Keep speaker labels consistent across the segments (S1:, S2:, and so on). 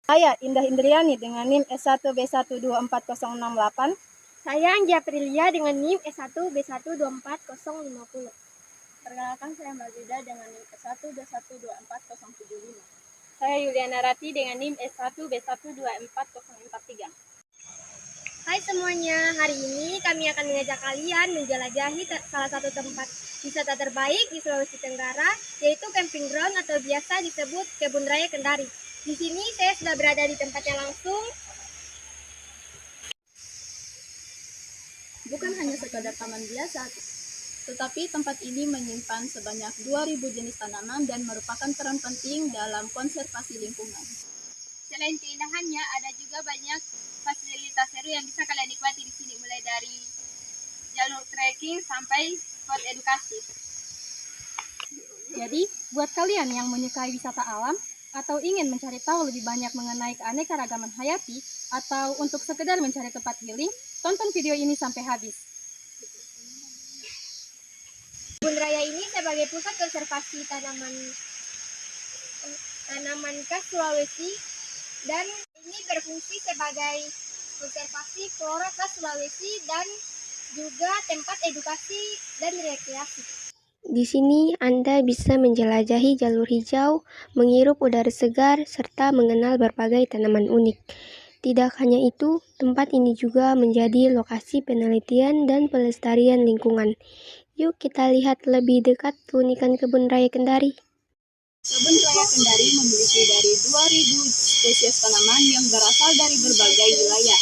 S1: Saya Indah Indriani dengan NIM S1B124068.
S2: Saya Anggi Aprilia dengan NIM S1B124050.
S1: Perkenalkan, saya Mbak Zida dengan NIM S1B124075.
S3: Saya Yuliana Rati dengan NIM S1B124043.
S2: Hai semuanya, hari ini kami akan mengajak kalian menjelajahi salah satu tempat wisata terbaik di Sulawesi Tenggara, yaitu camping ground atau biasa disebut Kebun Raya Kendari. Di sini saya sudah berada di tempatnya langsung.
S1: Bukan hanya sekadar taman biasa, tetapi tempat ini menyimpan sebanyak 2.000 jenis tanaman dan merupakan peran penting dalam konservasi lingkungan.
S3: Selain keindahannya, ada juga banyak fasilitas seru yang bisa kalian nikmati di sini, mulai dari jalur trekking sampai spot edukasi.
S4: Jadi, buat kalian yang menyukai wisata alam atau ingin mencari tahu lebih banyak mengenai keanekaragaman hayati atau untuk sekedar mencari tempat healing, tonton video ini sampai habis.
S2: Kebun Raya ini sebagai pusat konservasi tanaman khas Sulawesi, dan ini berfungsi sebagai konservasi flora khas Sulawesi dan juga tempat edukasi dan rekreasi. Di sini Anda bisa menjelajahi jalur hijau, menghirup udara segar, serta mengenal berbagai tanaman unik. Tidak hanya itu, tempat ini juga menjadi lokasi penelitian dan pelestarian lingkungan. Yuk kita lihat lebih dekat keunikan Kebun Raya Kendari.
S1: Kebun Raya Kendari memiliki dari 2.000 spesies tanaman yang berasal dari berbagai wilayah,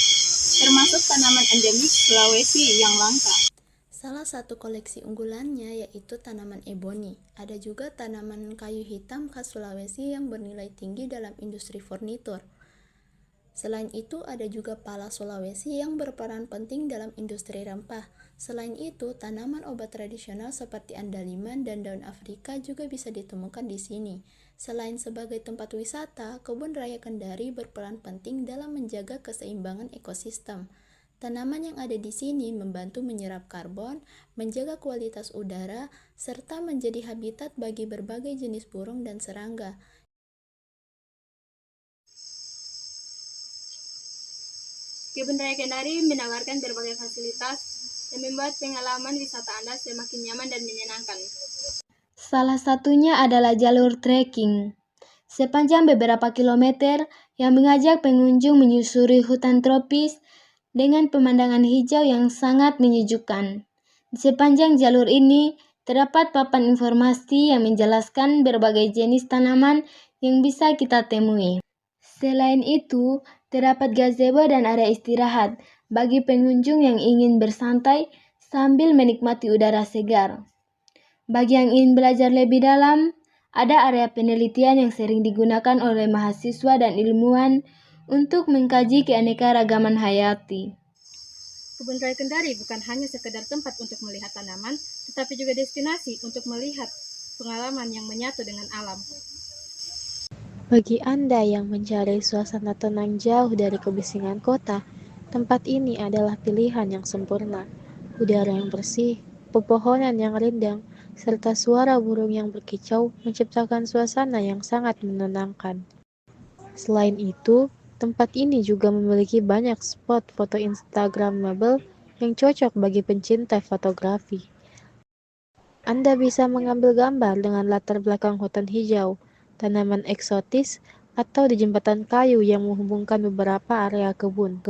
S1: termasuk tanaman endemik Sulawesi yang langka.
S5: Salah satu koleksi unggulannya yaitu tanaman eboni. Ada juga tanaman kayu hitam khas Sulawesi yang bernilai tinggi dalam industri furnitur. Selain itu, ada juga pala Sulawesi yang berperan penting dalam industri rempah. Selain itu, tanaman obat tradisional seperti andaliman dan daun Afrika juga bisa ditemukan di sini. Selain sebagai tempat wisata, Kebun Raya Kendari berperan penting dalam menjaga keseimbangan ekosistem. Tanaman yang ada di sini membantu menyerap karbon, menjaga kualitas udara, serta menjadi habitat bagi berbagai jenis burung dan serangga.
S3: Kebun Raya Kendari menawarkan berbagai fasilitas yang membuat pengalaman wisata Anda semakin nyaman dan menyenangkan.
S6: Salah satunya adalah jalur trekking, sepanjang beberapa kilometer yang mengajak pengunjung menyusuri hutan tropis dengan pemandangan hijau yang sangat menyejukkan. Di sepanjang jalur ini terdapat papan informasi yang menjelaskan berbagai jenis tanaman yang bisa kita temui. Selain itu, terdapat gazebo dan area istirahat bagi pengunjung yang ingin bersantai sambil menikmati udara segar. Bagi yang ingin belajar lebih dalam, ada area penelitian yang sering digunakan oleh mahasiswa dan ilmuwan untuk mengkaji keanekaragaman hayati.
S4: Kebun Raya Kendari bukan hanya sekedar tempat untuk melihat tanaman, tetapi juga destinasi untuk melihat pengalaman yang menyatu dengan alam.
S7: Bagi Anda yang mencari suasana tenang jauh dari kebisingan kota, tempat ini adalah pilihan yang sempurna. Udara yang bersih, pepohonan yang rindang, serta suara burung yang berkicau menciptakan suasana yang sangat menenangkan. Selain itu, tempat ini juga memiliki banyak spot foto Instagramable yang cocok bagi pencinta fotografi. Anda bisa mengambil gambar dengan latar belakang hutan hijau, tanaman eksotis, atau di jembatan kayu yang menghubungkan beberapa area kebun.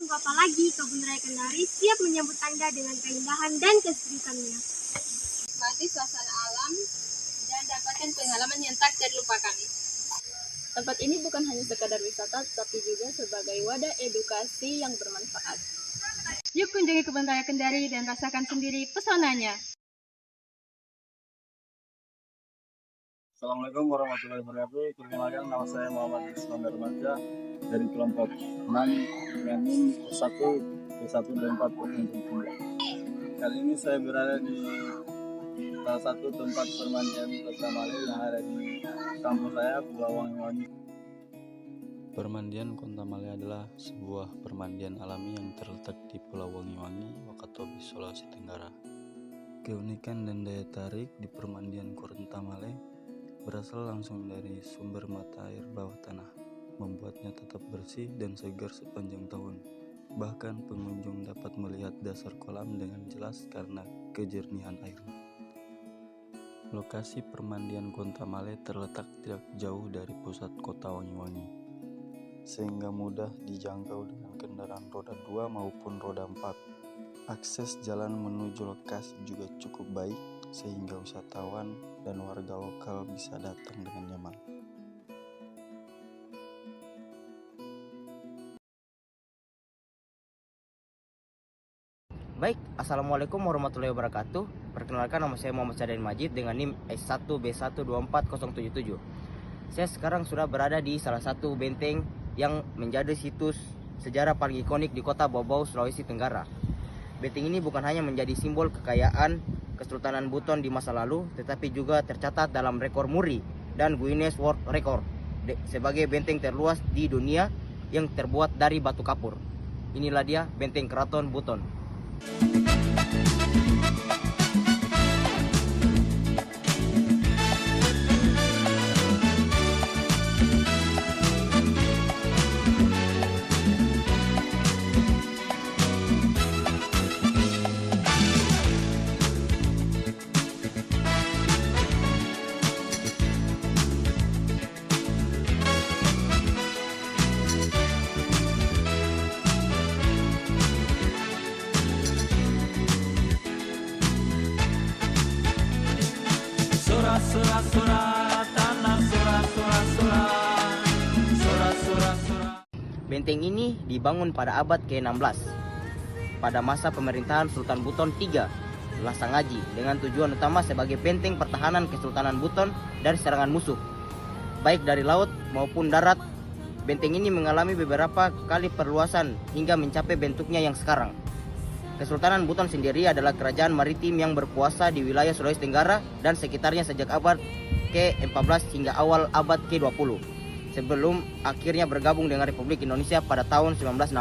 S2: Apalagi Kebun Raya Kendari siap menyambut Anda dengan keindahan dan kesejukannya.
S3: Nikmati suasana alam dan dapatkan pengalaman yang tak terlupakan.
S1: Tempat ini bukan hanya sekadar wisata, tapi juga sebagai wadah edukasi yang bermanfaat.
S4: Yuk kunjungi Kebun Raya Kendari dan rasakan sendiri pesonanya.
S8: Assalamualaikum warahmatullahi wabarakatuh. Perkenalkan, nama saya Muhammad Isman Darmaja dari kelompok 6 dengan NIM 1B124. Kali ini saya berada di salah satu tempat permandian Kota Male yang ada di kampung saya, Pulau Wangi-Wangi.
S9: Permandian Kontamale adalah sebuah permandian alami yang terletak di Pulau Wangi-Wangi, Wakatobi, Sulawesi Tenggara. Keunikan dan daya tarik di permandian Kontamale berasal langsung dari sumber mata air bawah tanah. membuatnya tetap bersih dan segar sepanjang tahun. Bahkan pengunjung dapat melihat dasar kolam dengan jelas karena kejernihan airnya. Lokasi permandian Kontamale terletak tidak jauh dari pusat kota Wanyuwangi, sehingga mudah dijangkau dengan kendaraan roda 2 maupun roda 4. Akses jalan menuju lokasi juga cukup baik, sehingga wisatawan dan warga lokal bisa datang dengan nyaman.
S10: Baik, Assalamualaikum warahmatullahi wabarakatuh. Perkenalkan, nama saya Muhammad Syahdan Majid dengan NIM S1B124077. Saya sekarang sudah berada di salah satu benteng yang menjadi situs sejarah paling ikonik di kota Bau-Bau, Sulawesi Tenggara. Benteng ini bukan hanya menjadi simbol kekayaan Kesultanan Buton di masa lalu, tetapi juga tercatat dalam rekor muri dan Guinness World Record sebagai benteng terluas di dunia yang terbuat dari batu kapur. Inilah dia benteng Keraton Buton. Benteng ini dibangun pada abad ke-16 pada masa pemerintahan Sultan Buton III Lasangaji dengan tujuan utama sebagai benteng pertahanan Kesultanan Buton dari serangan musuh baik dari laut maupun darat. Benteng ini mengalami beberapa kali perluasan hingga mencapai bentuknya yang sekarang. Kesultanan Buton sendiri adalah kerajaan maritim yang berkuasa di wilayah Sulawesi Tenggara dan sekitarnya sejak abad ke-14 hingga awal abad ke-20, sebelum akhirnya bergabung dengan Republik Indonesia pada tahun 1960.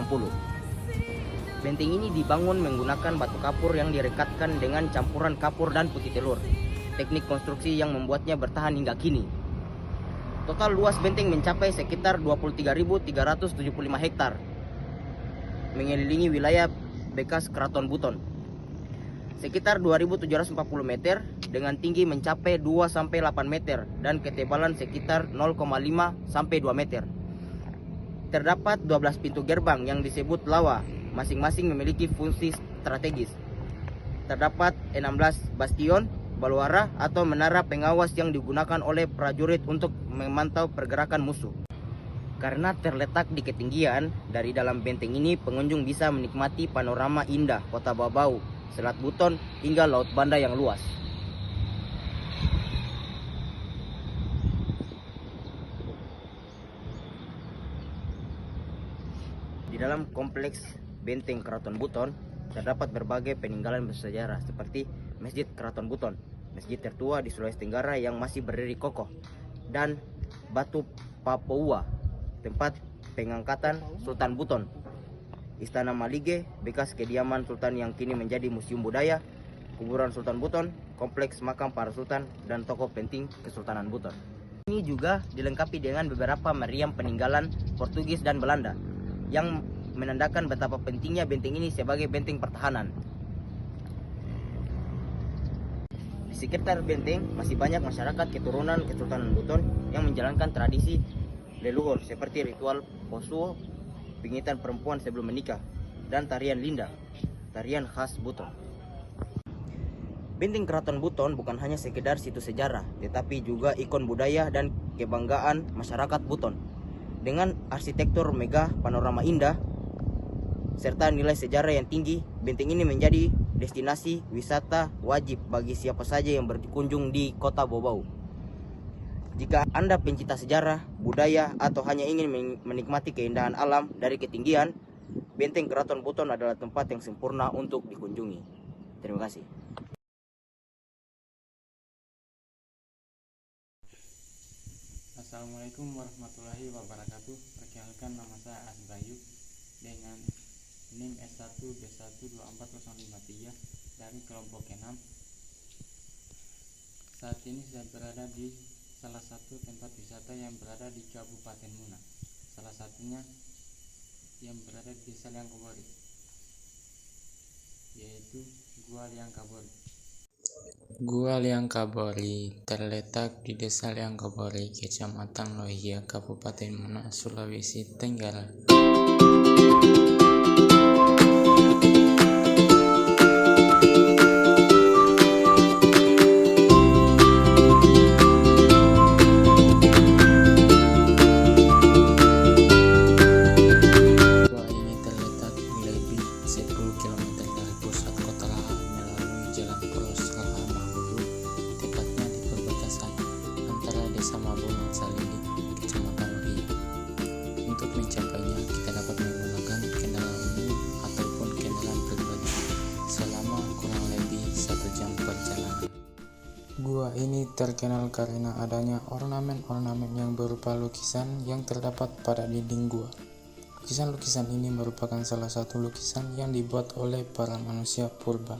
S10: Benteng ini dibangun menggunakan batu kapur yang direkatkan dengan campuran kapur dan putih telur, teknik konstruksi yang membuatnya bertahan hingga kini. Total luas benteng mencapai sekitar 23.375 hektar, mengelilingi wilayah bekas Keraton Buton. Sekitar 2.740 meter dengan tinggi mencapai 2-8 meter dan ketebalan sekitar 0,5 sampai 2 meter. Terdapat 12 pintu gerbang yang disebut lawa, masing-masing memiliki fungsi strategis. Terdapat 16 bastion, baluara atau menara pengawas yang digunakan oleh prajurit untuk memantau pergerakan musuh. Karena terletak di ketinggian, dari dalam benteng ini pengunjung bisa menikmati panorama indah kota Bau-Bau, Selat Buton hingga Laut Banda yang luas. Di dalam kompleks benteng Keraton Buton terdapat berbagai peninggalan bersejarah seperti Masjid Keraton Buton, masjid tertua di Sulawesi Tenggara yang masih berdiri kokoh, dan Batu Papoua, tempat pengangkatan Sultan Buton, Istana Malige, bekas kediaman Sultan yang kini menjadi museum budaya, kuburan Sultan Buton, kompleks makam para sultan, dan tokoh penting Kesultanan Buton. Ini juga dilengkapi dengan beberapa meriam peninggalan Portugis dan Belanda yang menandakan betapa pentingnya benteng ini sebagai benteng pertahanan. Di sekitar benteng masih banyak masyarakat keturunan Kesultanan Buton yang menjalankan tradisi leluhur seperti ritual posuo, pingitan perempuan sebelum menikah, dan tarian lindang, tarian khas Buton. Benteng Keraton Buton bukan hanya sekedar situs sejarah, tetapi juga ikon budaya dan kebanggaan masyarakat Buton. Dengan arsitektur megah, panorama indah, serta nilai sejarah yang tinggi, benteng ini menjadi destinasi wisata wajib bagi siapa saja yang berkunjung di kota Bau-Bau. Jika Anda pencinta sejarah, budaya, atau hanya ingin menikmati keindahan alam dari ketinggian, benteng Keraton Buton adalah tempat yang sempurna untuk dikunjungi. Terima kasih.
S11: Assalamualaikum warahmatullahi wabarakatuh. Perkenalkan, nama saya As Bayu dengan NIM S1B124053 dari kelompok 6. Saat ini saya berada di salah satu tempat wisata yang berada di Kabupaten Muna. salah satunya yang berada di Desa Liangkabori, yaitu Gua Liangkabori. Gua Liangkabori terletak di Desa Liangkabori, Kecamatan Lohia, Kabupaten Mana, Sulawesi Tenggara. Gua ini terletak lebih 10 km dari pusat kota Laha melalui jalan poros Laha Mahulu, tepatnya di perbatasan antara Desa Mabung dan Salindi, Kecamatan Lohia. Untuk mencapainya, kita dapat menggunakan kendaraan umum ataupun kendaraan pribadi selama kurang lebih 1 jam perjalanan. Gua ini terkenal karena adanya ornamen-ornamen yang berupa lukisan yang terdapat pada dinding gua. Lukisan-lukisan ini merupakan salah satu lukisan yang dibuat oleh para manusia purba.